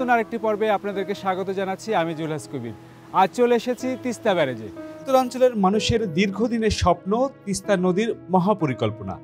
নতুন আরেকটি পর্বে আপনাদেরকে স্বাগত জানাচ্ছি। আমি জুলহাস কবির। আজ চলে এসেছি তিস্তা ব্যারেজে। উত্তরাঞ্চলের মানুষের দীর্ঘদিনের স্বপ্ন তিস্তা নদীর মহাপরিকল্পনা।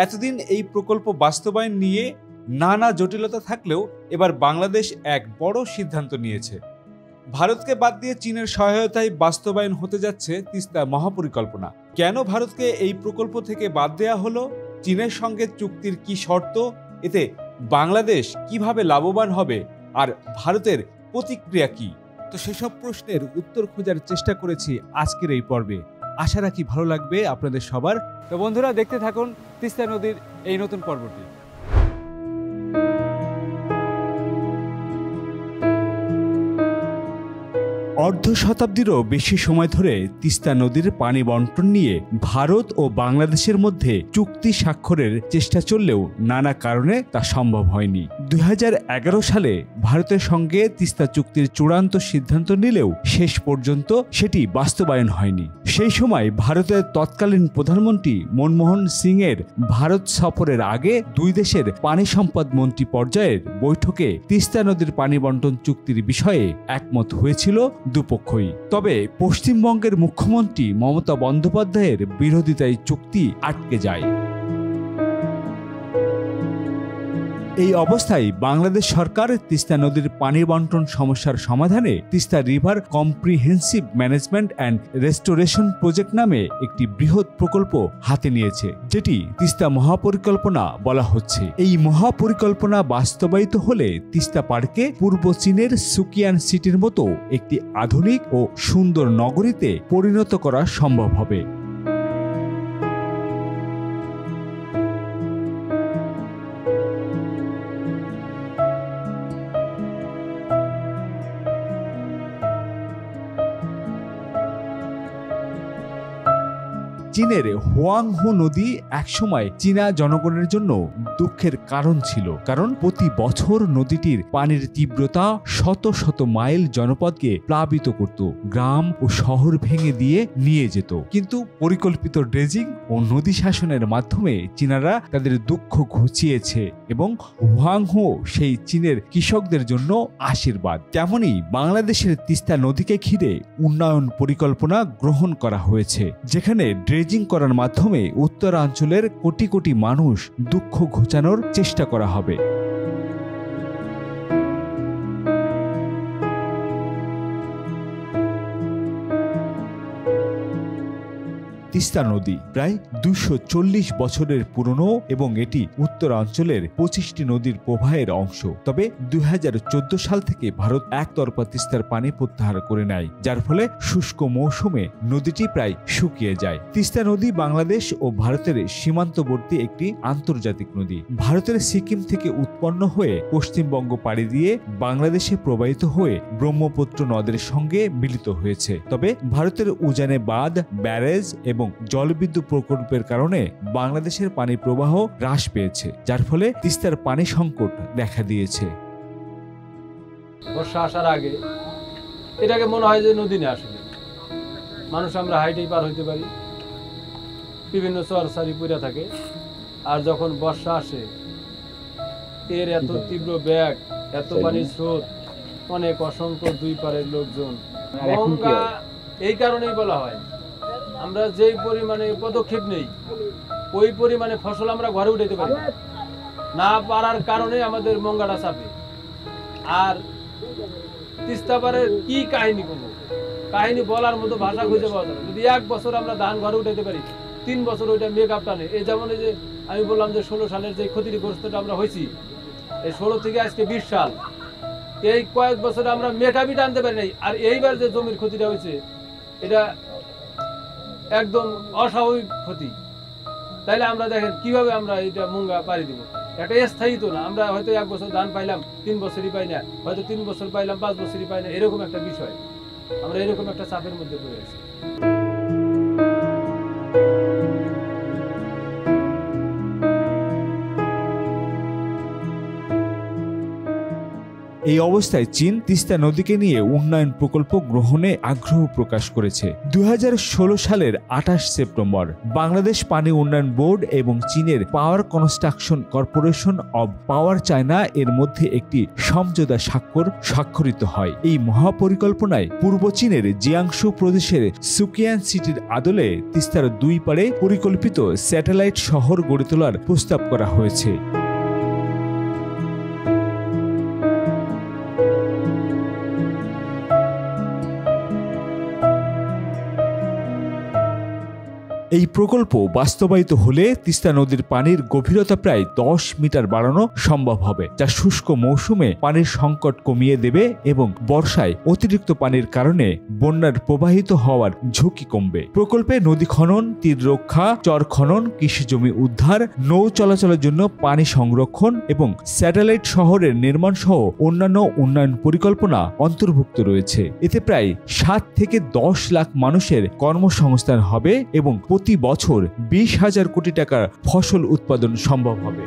এতদিন এই প্রকল্প বাস্তবায়ন নিয়ে নানা জটিলতা থাকলেও এবার বাংলাদেশ এক বড় সিদ্ধান্ত নিয়েছে। ভারতকে বাদ দিয়ে চীনের সহায়তায় বাস্তবায়ন হতে যাচ্ছে তিস্তা মহাপরিকল্পনা। কেন ভারতকে এই প্রকল্প থেকে বাদ দেওয়া হলো, চীনের সঙ্গে চুক্তির কি শর্ত, এতে বাংলাদেশ কিভাবে লাভবান হবে আর ভারতের প্রতিক্রিয়া কি, তো সেসব প্রশ্নের উত্তর খোঁজার চেষ্টা করেছি আজকের এই পর্বে। আশা রাখি ভালো লাগবে আপনাদের সবার। তো বন্ধুরা, দেখতে থাকুন তিস্তা নদীর এই নতুন পর্বটি। অর্ধ শতাব্দীরও বেশি সময় ধরে তিস্তা নদীর পানি বন্টন নিয়ে ভারত ও বাংলাদেশের মধ্যে চুক্তি স্বাক্ষরের চেষ্টা চললেও নানা কারণে তা সম্ভব হয়নি। 2011 সালে ভারতের সঙ্গে তিস্তা চুক্তির চূড়ান্ত সিদ্ধান্ত নিলেও শেষ পর্যন্ত সেটি বাস্তবায়ন হয়নি। সেই সময় ভারতের তৎকালীন প্রধানমন্ত্রী মনমোহন সিং এর ভারত সফরের আগে দুই দেশের পানি সম্পদ মন্ত্রী পর্যায়ের বৈঠকে তিস্তা নদীর পানি বন্টন চুক্তির বিষয়ে একমত হয়েছিল দুপক্ষই। তবে পশ্চিমবঙ্গের মুখ্যমন্ত্রী মমতা বন্দ্যোপাধ্যায়ের বিরোধিতায় চুক্তি আটকে যায়। এই অবস্থায় বাংলাদেশ সরকার তিস্তা নদীর পানি বন্টন সমস্যার সমাধানে Teesta river comprehensive management and restoration project নামে একটি বৃহৎ প্রকল্প হাতে নিয়েছে, যেটি তিস্তা মহাপরিকল্পনা বলা হচ্ছে। এই মহাপরিকল্পনা বাস্তবায়িত হলে তিস্তা পার্কে পূর্ব চীনের সুকিয়ান সিটির মতো একটি আধুনিক ও সুন্দর নগরীতে পরিণত করা সম্ভব হবে। চীনের হোয়াংহো নদী একসময় চীনা জনগণের জন্য দুঃখের কারণ ছিল, কারণ প্রতি বছর নদীটির পানির তীব্রতা শত শত মাইল জনপদকে প্লাবিত করত, গ্রাম ও শহর ভেঙে দিয়ে নিয়ে যেত। কিন্তু পরিকল্পিত ড্রেজিং ও নদী শাসনের মাধ্যমে চীনারা তাদের দুঃখ ঘুচিয়েছে এবং হোয়াংহো সেই চীনের কৃষকদের জন্য আশীর্বাদ। তেমনি বাংলাদেশের তিস্তা নদীকে ঘিরে উন্নয়ন পরিকল্পনা গ্রহণ করা হয়েছে, যেখানে ড্রেজিং করার মাধ্যমে উত্তরাঞ্চলের কোটি কোটি মানুষ দুঃখ ঘোচানোর চেষ্টা করা হবে। তিস্তা নদী প্রায় 240 বছরের পুরনো এবং এটি উত্তরাঞ্চলের 25টি নদীর প্রবাহের অংশ। তবে 2014 সাল থেকে ভারত একতরফা তিস্তার পানি প্রত্যাহার করে নেয়, যার ফলে শুষ্ক মৌসুমে নদীটি প্রায় শুকিয়ে যায়। তিস্তা নদী বাংলাদেশ ও ভারতের সীমান্তবর্তী একটি আন্তর্জাতিক নদী। ভারতের সিকিম থেকে উৎপন্ন হয়ে পশ্চিমবঙ্গ পাড়ি দিয়ে বাংলাদেশে প্রবাহিত হয়ে ব্রহ্মপুত্র নদের সঙ্গে মিলিত হয়েছে। তবে ভারতের উজানে বাঁধ, ব্যারেজ এবং জলবিদ্যুৎ প্রকল্পের কারণে বাংলাদেশের পানি প্রবাহ হ্রাস পেয়েছে, যার ফলে তিস্তার পানি সংকট দেখা দিয়েছে। বর্ষা আসার আগে এটাকে মনে হয় যে নদী না, আসলে মানুষ আমরা হাইটেই পার হইতে পারি, বিভিন্ন চরসারি পড়ে থাকে। আর যখন বর্ষা আসে এর এত তীব্র বেগ, এত পানির স্রোত, অনেক অসংখ্য দুই পারের লোকজন, এই কারণেই বলা হয় আমরা যেই পরিমাণে পদক্ষেপ নেই ওই পরিমাণে ফসল আমরা ঘরে উঠাইতে পারি না পারার কারণে আমাদের মঙ্গাটা চাপে। আর তিস্তা পারের কি কাহিনী বলবো, কাহিনী বলার মতো ভাষা খুঁজে পাওয়া যাবে। যদি 1 বছর আমরা ধান ঘরে উঠাইতে পারি, 3 বছর ওইটা মেকআপ টানে। এই যেমন এই যে আমি বললাম যে 16 সালের যে ক্ষতিগ্রস্তটা আমরা হয়েছি, এই 16 থেকে আজকে 20 সাল, এই কয়েক বছরে আমরা মেকআপই টানতে পারি নাই। আর এইবার যে জমির ক্ষতিটা হয়েছে এটা একদম অস্বাভাবিক ক্ষতি। তাইলে আমরা দেখেন কিভাবে আমরা এটা মুঙ্গা পারি দিব। একটা স্থায়ী তো না, আমরা হয়তো 1 বছর ধান পাইলাম, 3 বছরই পাই না, হয়তো 3 বছর পাইলাম, 5 বছরই পাই না, এরকম একটা বিষয়। আমরা এরকম একটা চাপের মধ্যে পড়ে আছি। এই অবস্থায় চীন তিস্তা নদীকে নিয়ে উন্নয়ন প্রকল্প গ্রহণে আগ্রহ প্রকাশ করেছে। 2016 সালের 28 সেপ্টেম্বর বাংলাদেশ পানি উন্নয়ন বোর্ড এবং চীনের পাওয়ার construction corporation of power China এর মধ্যে একটি সমঝোতা স্বাক্ষরিত হয়। এই মহাপরিকল্পনায় পূর্ব চীনের জিয়াংশু প্রদেশের সুকিয়ান সিটির আদলে তিস্তার দুই পারে পরিকল্পিত স্যাটেলাইট শহর গড়ে তোলার প্রস্তাব করা হয়েছে। এই প্রকল্প বাস্তবায়িত হলে তিস্তা নদীর পানির গভীরতা প্রায় 10 মিটার বাড়ানো সম্ভব হবে, যা শুষ্ক মৌসুমে পানির সংকট কমিয়ে দেবে এবং বর্ষায় অতিরিক্ত পানির কারণে বন্যার প্রবাহিত হওয়ার ঝুঁকি কমবে। প্রকল্পে নদী খনন, তীর রক্ষা, চর খনন, কৃষি জমি উদ্ধার, নৌ চলাচলের জন্য পানি সংরক্ষণ এবং স্যাটেলাইট শহরের নির্মাণ সহ অন্যান্য উন্নয়ন পরিকল্পনা অন্তর্ভুক্ত রয়েছে। এতে প্রায় 7 থেকে 10 লাখ মানুষের কর্মসংস্থান হবে এবং প্রতি বছর 20,000 কোটি টাকার ফসল উৎপাদন সম্ভব হবে।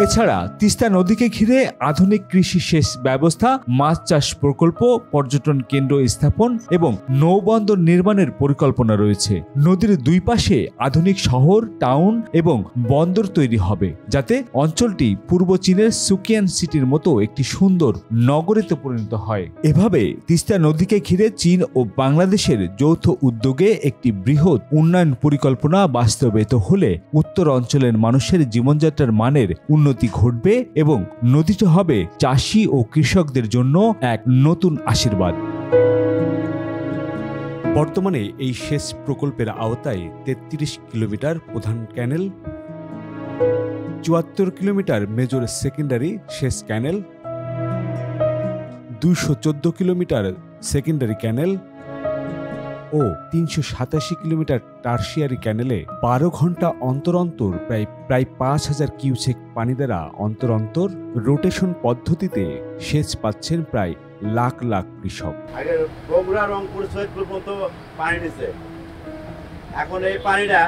এছাড়া তিস্তা নদীকে ঘিরে আধুনিক কৃষি সেচ ব্যবস্থা, মাছ চাষ প্রকল্প, পর্যটন কেন্দ্র স্থাপন এবং নৌবন্দর নির্মাণের পরিকল্পনা রয়েছে। নদীর দুই পাশে আধুনিক শহর, টাউন এবং বন্দর তৈরি হবে, যাতে অঞ্চলটি পূর্ব চীনের সুকিয়ান সিটির মতো একটি সুন্দর নগরীতে পরিণত হয়। এভাবে তিস্তা নদীকে ঘিরে চীন ও বাংলাদেশের যৌথ উদ্যোগে একটি বৃহৎ উন্নয়ন পরিকল্পনা বাস্তবায়িত হলে উত্তর অঞ্চলের মানুষের জীবনযাত্রার মানের উন্নতি ঘটবে এবং নদীটি হবে চাষি ও কৃষকদের জন্য এক নতুন আশীর্বাদ। বর্তমানে এই সেচ প্রকল্পের আওতায় 33 কিলোমিটার প্রধান ক্যানেল, 74 কিলোমিটার মেজর সেকেন্ডারি সেচ ক্যানেল, 214 কিলোমিটার সেকেন্ডারি ক্যানেল ও 387 কিলোমিটার টারশিয়ারি ক্যানেলে 12 ঘন্টা অন্তর অন্তর প্রায় 5,000 কিউসেক পানি দ্বারা অন্তর রোটেশন পদ্ধতিতে সেচ পাচ্ছেন প্রায় লাখ লাখ কৃষক। আগে বগুড়া, রংপুর, সৈয়দপুর পর্যন্ত পানি দিচ্ছে, এখন এই পানিটা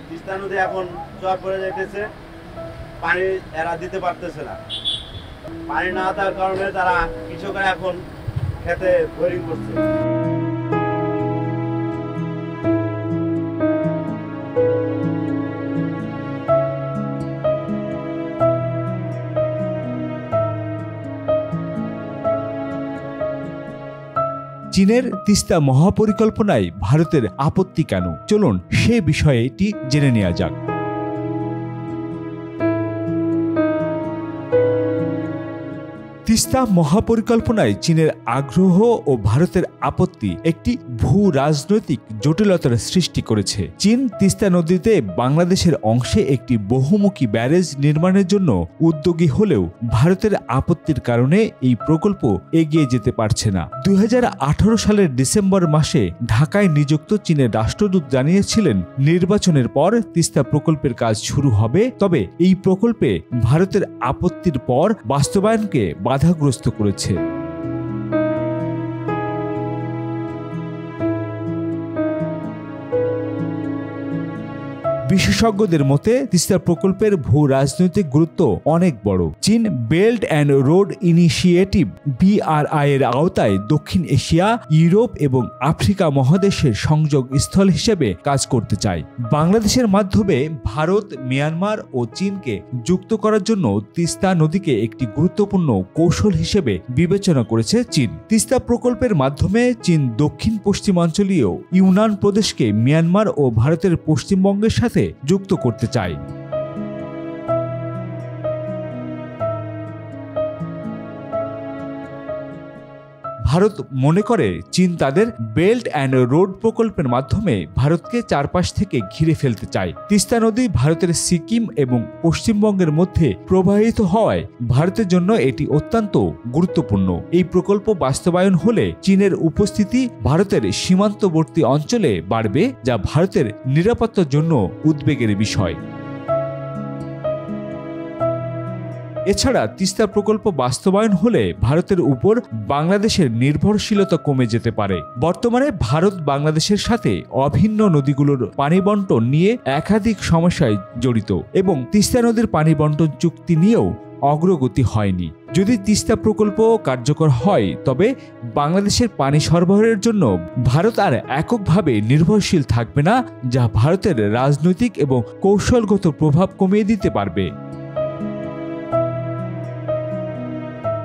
তিস্তা নদী এখন চর পড়ে যাইতেছে, পানি এরা দিতে পারতেছে না। পানি না থাকার কারণে তারা কৃষকরা এখন খেতে বোরিং করছে। চীনের তিস্তা মহাপরিকল্পনায় ভারতের আপত্তি কেন? চলুন সে বিষয়ে এটি জেনে নেওয়া যাক। তিস্তা মহাপরিকল্পনায় চীনের আগ্রহ ও ভারতের আপত্তি একটি ভূ রাজনৈতিক জটিলতার সৃষ্টি করেছে। চীন তিস্তা নদীতে বাংলাদেশের অংশে একটি বহুমুখী ব্যারেজ নির্মাণের জন্য উদ্যোগী হলেও ভারতের আপত্তির কারণে এই প্রকল্প এগিয়ে যেতে পারছে না। 2018 সালের ডিসেম্বর মাসে ঢাকায় নিযুক্ত চীনের রাষ্ট্রদূত জানিয়েছিলেন, নির্বাচনের পর তিস্তা প্রকল্পের কাজ শুরু হবে, তবে এই প্রকল্পে ভারতের আপত্তির পর বাস্তবায়নকে বাধাগ্রস্ত করেছে। বিশেষজ্ঞদের মতে তিস্তা প্রকল্পের ভূ রাজনৈতিক গুরুত্ব অনেক বড়। চীন belt and road initiative BRI এর আওতায় দক্ষিণ এশিয়া, ইউরোপ এবং আফ্রিকা মহাদেশের সংযোগ স্থল হিসেবে কাজ করতে চায়। বাংলাদেশের মাধ্যমে ভারত, মিয়ানমার ও চীনকে যুক্ত করার জন্য তিস্তা নদীকে একটি গুরুত্বপূর্ণ কৌশল হিসেবে বিবেচনা করেছে চীন। তিস্তা প্রকল্পের মাধ্যমে চীন দক্ষিণ পশ্চিমাঞ্চলীয় ইউনান প্রদেশকে মিয়ানমার ও ভারতের পশ্চিমবঙ্গের সাথে যুক্ত করতে চায়। ভারত মনে করে চীন তাদের বেল্ট অ্যান্ড রোড প্রকল্পের মাধ্যমে ভারতকে চারপাশ থেকে ঘিরে ফেলতে চায়। তিস্তা নদী ভারতের সিকিম এবং পশ্চিমবঙ্গের মধ্যে প্রবাহিত হওয়ায় ভারতের জন্য এটি অত্যন্ত গুরুত্বপূর্ণ। এই প্রকল্প বাস্তবায়ন হলে চীনের উপস্থিতি ভারতের সীমান্তবর্তী অঞ্চলে বাড়বে, যা ভারতের নিরাপত্তার জন্য উদ্বেগের বিষয়। এছাড়া তিস্তা প্রকল্প বাস্তবায়ন হলে ভারতের উপর বাংলাদেশের নির্ভরশীলতা কমে যেতে পারে। বর্তমানে ভারত বাংলাদেশের সাথে অভিন্ন নদীগুলোর পানি বণ্টন নিয়ে একাধিক সমস্যায় জড়িত এবং তিস্তা নদীর পানি বণ্টন চুক্তি নিয়েও অগ্রগতি হয়নি। যদি তিস্তা প্রকল্প কার্যকর হয় তবে বাংলাদেশের পানি সরবরাহের জন্য ভারত আর এককভাবে নির্ভরশীল থাকবে না, যা ভারতের রাজনৈতিক এবং কৌশলগত প্রভাব কমিয়ে দিতে পারবে।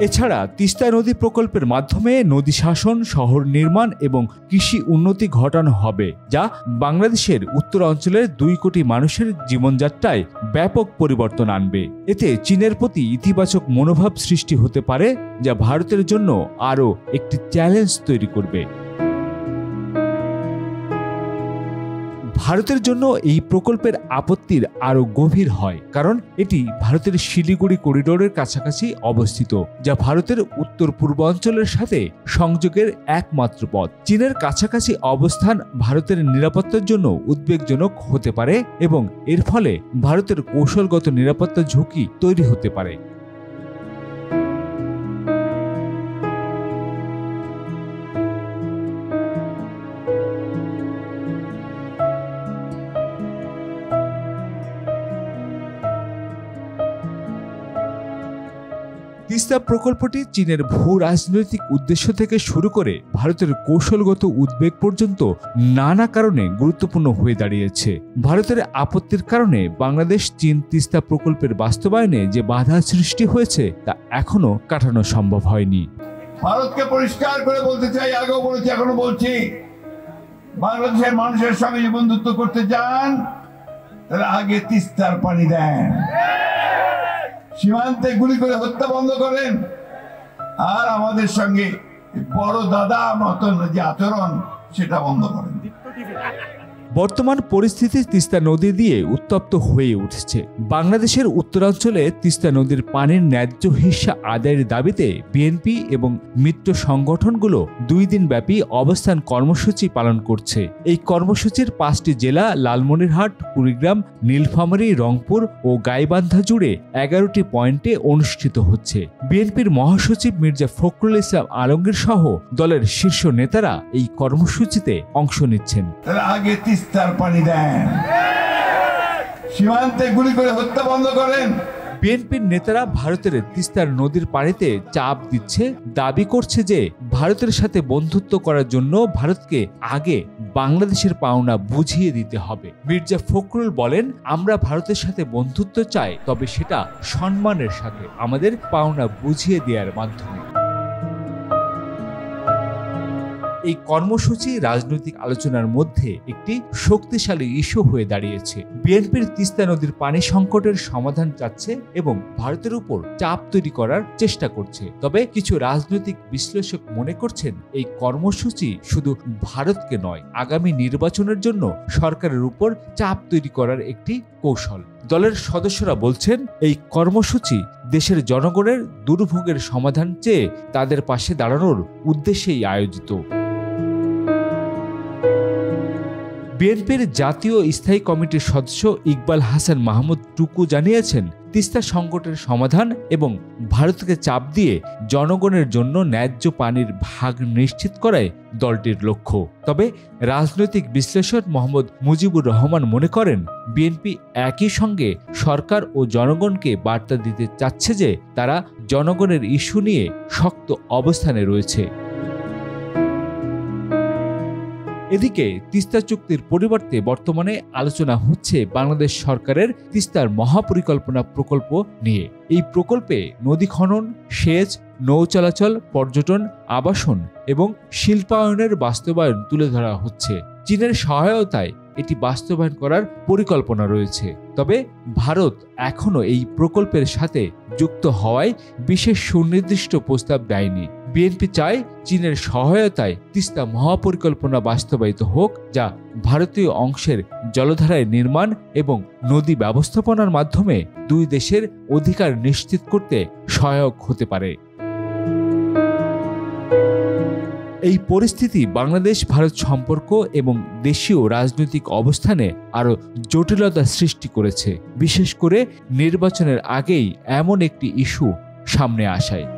এছাড়া তিস্তা নদী প্রকল্পের মাধ্যমে নদী শাসন, শহর নির্মাণ এবং কৃষি উন্নতি ঘটানো হবে, যা বাংলাদেশের উত্তরাঞ্চলের 2 কোটি মানুষের জীবনযাত্রায় ব্যাপক পরিবর্তন আনবে। এতে চীনের প্রতি ইতিবাচক মনোভাব সৃষ্টি হতে পারে, যা ভারতের জন্য আরও একটি চ্যালেঞ্জ তৈরি করবে। ভারতের জন্য এই প্রকল্পের আপত্তির আরও গভীর হয়, কারণ এটি ভারতের শিলিগুড়ি করিডোরের কাছাকাছি অবস্থিত, যা ভারতের উত্তর পূর্বাঞ্চলের সাথে সংযোগের একমাত্র পথ। চীনের কাছাকাছি অবস্থান ভারতের নিরাপত্তার জন্য উদ্বেগজনক হতে পারে এবং এর ফলে ভারতের কৌশলগত নিরাপত্তা ঝুঁকি তৈরি হতে পারে। তিস্তা প্রকল্পটি চীনের ভূ রাজনৈতিক উদ্দেশ্য থেকে শুরু করে ভারতের কৌশলগত উদ্বেগ পর্যন্ত নানা কারণে গুরুত্বপূর্ণ হয়ে দাঁড়িয়েছে। ভারতের আপত্তির কারণে বাংলাদেশ চীন তিস্তা প্রকল্পের বাস্তবায়নে যে বাধা সৃষ্টি হয়েছে তা এখনো কাটানো সম্ভব হয়নি। ভারতকে পরিষ্কার করে বলতে চাই, আগেও বলেছি, এখনো বলছি, বাংলাদেশের মানুষের সঙ্গে যে বন্ধুত্ব করতে চান তারা আগে তিস্তার পানি দেন, সীমান্তে গুলি করে হত্যা বন্ধ করেন, আর আমাদের সঙ্গে বড় দাদা মতন যে আচরণ সেটা বন্ধ করেন। বর্তমান পরিস্থিতি তিস্তা নদী দিয়ে উত্তপ্ত হয়ে উঠেছে। বাংলাদেশের উত্তরাঞ্চলে তিস্তা নদীর পানির ন্যায্য হিস্সা আদায়ের দাবিতে বিএনপি এবং মিত্র সংগঠনগুলো 2 দিন ব্যাপী অবস্থান কর্মসূচি পালন করছে। এই কর্মসূচির 5টি জেলা লালমনিরহাট, কুড়িগ্রাম, নীলফামারী, রংপুর ও গাইবান্ধা জুড়ে 11টি পয়েন্টে অনুষ্ঠিত হচ্ছে। বিএনপির মহাসচিব মির্জা ফখরুল ইসলাম আলমগীর সহ দলের শীর্ষ নেতারা এই কর্মসূচিতে অংশ নিচ্ছেন। আগে তিস্তার পানি দেন, সীমান্তে গুলি করে হত্যা বন্ধ করেন। বিএনপির নেতারা ভারতের তিস্তার নদীর পানিতে চাপ দিচ্ছে, দাবি করছে যে ভারতের সাথে বন্ধুত্ব করার জন্য ভারতকে আগে বাংলাদেশের পাওনা বুঝিয়ে দিতে হবে। মির্জা ফখরুল বলেন, আমরা ভারতের সাথে বন্ধুত্ব চাই, তবে সেটা সম্মানের সাথে, আমাদের পাওনা বুঝিয়ে দেওয়ার মাধ্যমে। এই কর্মসূচি রাজনৈতিক আলোচনার মধ্যে একটি শক্তিশালী ইস্যু হয়ে দাঁড়িয়েছে। বিএনপির তিস্তা নদীর পানি সংকটের সমাধান চাচ্ছে এবং ভারতের উপর চাপ তৈরি করার চেষ্টা করছে। তবে কিছু রাজনৈতিক বিশ্লেষক মনে করছেন এই কর্মসূচি শুধু ভারতকে নয়, আগামী নির্বাচনের জন্য সরকারের উপর চাপ তৈরি করার একটি কৌশল। দলের সদস্যরা বলছেন, এই কর্মসূচি দেশের জনগণের দুর্ভোগের সমাধান চেয়ে তাদের পাশে দাঁড়ানোর উদ্দেশ্যেই আয়োজিত। বিএনপির জাতীয় স্থায়ী কমিটির সদস্য ইকবাল হাসান মাহমুদ টুকু জানিয়েছেন, তিস্তা সংকটের সমাধান এবং ভারতকে চাপ দিয়ে জনগণের জন্য ন্যায্য পানির ভাগ নিশ্চিত করাই দলটির লক্ষ্য। তবে রাজনৈতিক বিশ্লেষক মোহাম্মদ মুজিবুর রহমান মনে করেন, বিএনপি একই সঙ্গে সরকার ও জনগণকে বার্তা দিতে চাচ্ছে যে তারা জনগণের ইস্যু নিয়ে শক্ত অবস্থানে রয়েছে। এদিকে তিস্তা চুক্তির পরিবর্তে বর্তমানে আলোচনা হচ্ছে বাংলাদেশ সরকারের তিস্তার মহাপরিকল্পনা প্রকল্প নিয়ে। এই প্রকল্পে নদী খনন, সেচ, নৌ চলাচল, পর্যটন, আবাসন এবং শিল্পায়নের বাস্তবায়ন তুলে ধরা হচ্ছে। চীনের সহায়তায় এটি বাস্তবায়ন করার পরিকল্পনা রয়েছে। তবে ভারত এখনো এই প্রকল্পের সাথে যুক্ত হওয়ায় বিশেষ সুনির্দিষ্ট প্রস্তাব দেয়নি। বিএনপি চায় চীনের সহায়তায় তিস্তা মহাপরিকল্পনা বাস্তবায়িত হোক, যা ভারতীয় অংশের জলধারায় নির্মাণ এবং নদী ব্যবস্থাপনার মাধ্যমে 2 দেশের অধিকার নিশ্চিত করতে সহায়ক হতে পারে। এই পরিস্থিতি বাংলাদেশ ভারত সম্পর্ক এবং দেশীয় রাজনৈতিক অবস্থানে আরও জটিলতা সৃষ্টি করেছে, বিশেষ করে নির্বাচনের আগেই এমন একটি ইস্যু সামনে আসায়।